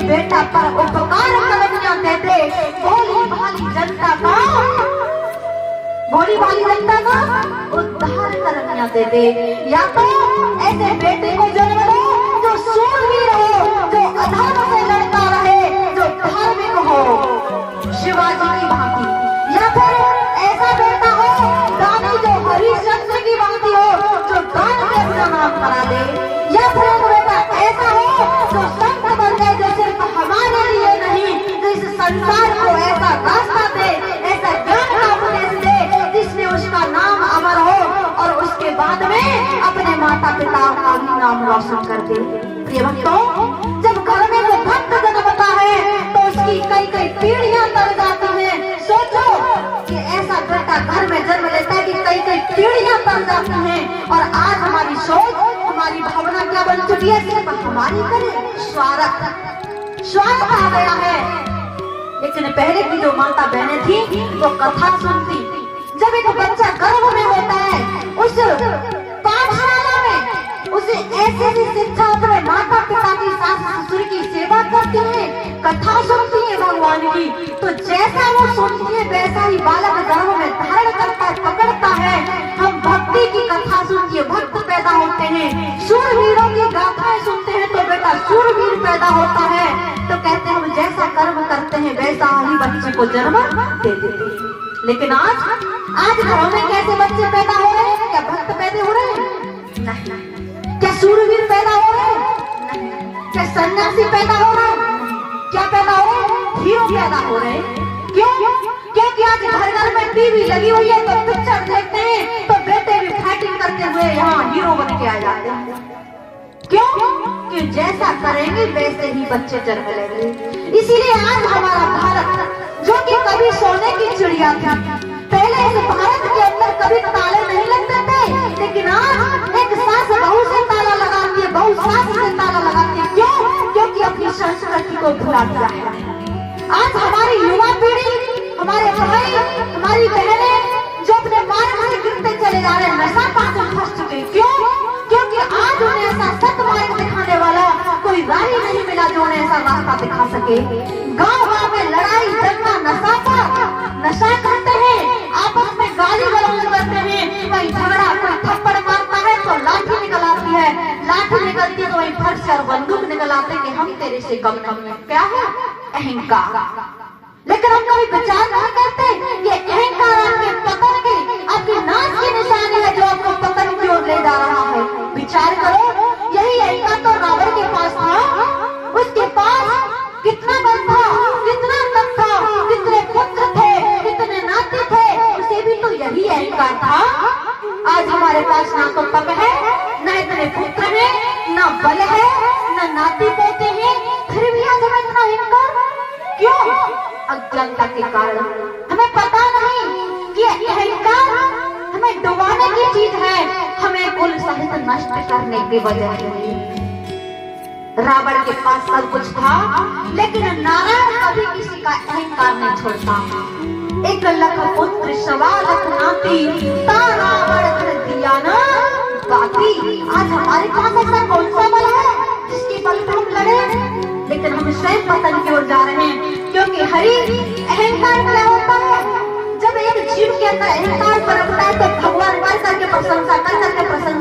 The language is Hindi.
बेटा पर उपकार कलमियां देते, भोली भाली जनता का उद्धार कलमियां देते। या तो ऐसे बेटे को जन्म दो जो शूरवीर हो, जो अधर्म से लड़ता रहे, जो धार्मिक हो शिवाजी की भांति, या फिर ऐसा बेटा हो दानी जो हरिश्चंद्र की भांति हो, जो दान में अपना नाम करा दे। या फिर एक बेटा ऐसा हो जो संत बन जाए, जो सिर्फ हमारे लिए नहीं, जो इस संसार को ऐसा रास्ता दे, ऐसा ज्ञान का उपदेश दे जिसमें उसका नाम अमर हो और उसके बाद में अपने माता पिता का भी नाम रोशन कर दे। प्रिय भक्तों, जब घर में कोई भक्त जन्मता है तो उसकी कई कई पीढ़ियां तर जाती हैं। सोचो कि ऐसा बेटा घर में जन्म लेता है कि कई कई पीढ़ियां तर जाती हैं। और आज हमारी सोच, हमारी भावना क्या बन चुकी है? सिर्फ हमारी करे स्वार्थ आ गया है। लेकिन पहले की जो माता बहनें थी वो कथा सुनती। जब एक बच्चा गर्भ में होता है, उस पाठशाला में उसे ऐसी शिक्षा अपने माता पिता की, सास ससुर की सेवा करती है, कथा सुनती है भगवान की, तो जैसा वो सुनती है वैसा ही बालक गर्भ में धारण करता है, पकड़ता है। हम भक्ति की कथा सुनती है, भक्त पैदा होते हैं। शूरवीरों की गाथाएं सुनते हैं तो बेटा शूरवीर पैदा होता है। तो कहते हैं हम जैसा कर्म करते हैं वैसा ही बच्चे को जन्म दे देते हैं। लेकिन आज घरों में कैसे बच्चे पैदा हो रहे हैं? क्या भक्त पैदा हो रहे हैं? नहीं। क्या शूरवीर पैदा हो रहे हैं? नहीं। क्या सन्यासी पैदा हो रहे हैं? क्या पैदा हो रहे हैं? हीरो पैदा हो रहे हैं। क्यों? क्योंकि आज घर घर में टीवी लगी हुई है तो पिक्चर देखते हैं तो बेटे भी फाइटिंग करते हुए यहाँ हीरो बन के आ जाते हैं। क्यों? कि जैसा करेंगे वैसे ही बच्चे जन्म लेंगे। इसीलिए आज हमारा भारत, जो कि कभी सोने की चिड़िया थी, पहले इस भारत के अंदर कभी ताले नहीं लगते थे, लेकिन आज एक सास बहू से ताला लगाती है, बहू सास से ताला लगाती है। क्यों? क्योंकि अपनी संस्कृति को भुला दिया है। आज हमारी युवा पीढ़ी, हमारे भाई, हमारी बहनें जो अपने मार्ग से गिरते चले जा रहे हैं, नशा पाकर फंस चुके। क्यों? क्योंकि आज उन्हें ऐसा सत मार्ग दिखाने वाला कोई राही नहीं मिला जो उन्हें ऐसा रास्ता दिखा सके। गांव में लड़ाई दंगा नशा करते हैं, आपस में गाली गलौज करते हैं, वही झगड़ा, कोई थप्पड़ मारता है तो लाठी निकल आती है, लाठी निकलती है तो वही फट से और बंदूक निकल आते कि हम तेरे से कम नहीं। क्या है? अहंकार। लेकिन हम कभी विचार नहीं करते ये अहंकार आपके पतन की, आपकी नाश की निशानी है जो आपको पतन की ओर ले जा रहा है। विचार करो, यही अहंकार तो रावण के पास था। उसके पास कितना बल था, कितना तप था, कितने पुत्र थे, कितने नाती थे, उसे भी तो यही अहंकार था। आज हमारे पास ना तो तप है, न इतने पुत्र है, न बल है, न नाती पोते हैं, फिर भी आज हमें इतना अहंकार क्यों? अज्ञानता के कारण। हमें पता नहीं कि अहंकार हमें डुबाने की चीज है, हमें कुल सहित नष्ट करने के बजाय। रावण के पास सब कुछ था, लेकिन नारायण कभी किसी का अहंकार नहीं छोड़ता। एक लख पुत्र सवा लख नाती, ता रावण कर दिया ना बाती। आज हमारे पास ऐसा कौन सा बल है जिसके बल पर हम लड़े? लेकिन हम स्वयं पतन की ओर जा रहे हैं। क्योंकि हरि अहंकार क्या होता है? जब एक जीव के अंदर अहंकार पनपता है तो भगवान कर करके प्रशंसा, कर करके प्रशंसा